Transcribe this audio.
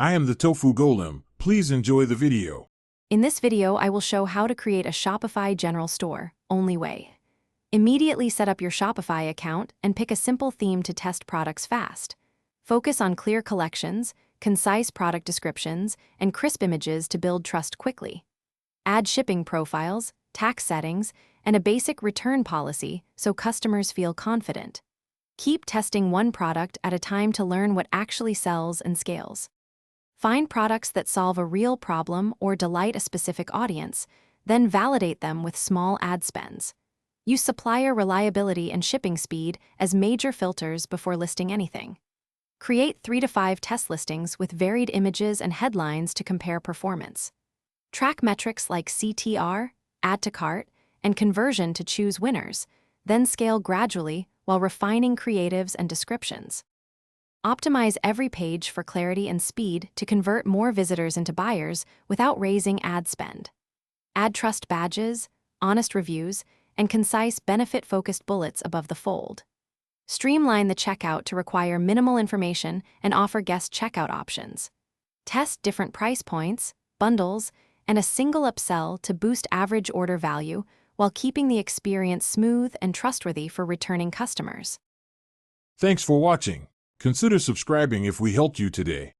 I am the Tofu Golem. Please enjoy the video. In this video, I will show how to create a Shopify General Store, only way. Immediately set up your Shopify account and pick a simple theme to test products fast. Focus on clear collections, concise product descriptions, and crisp images to build trust quickly. Add shipping profiles, tax settings, and a basic return policy so customers feel confident. Keep testing one product at a time to learn what actually sells and scales. Find products that solve a real problem or delight a specific audience, then validate them with small ad spends. Use supplier reliability and shipping speed as major filters before listing anything. Create 3 to 5 test listings with varied images and headlines to compare performance. Track metrics like CTR, add to cart, and conversion to choose winners, then scale gradually while refining creatives and descriptions. Optimize every page for clarity and speed to convert more visitors into buyers without raising ad spend. Add trust badges, honest reviews, and concise benefit-focused bullets above the fold. Streamline the checkout to require minimal information and offer guest checkout options. Test different price points, bundles, and a single upsell to boost average order value while keeping the experience smooth and trustworthy for returning customers. Thanks for watching. Consider subscribing if we helped you today.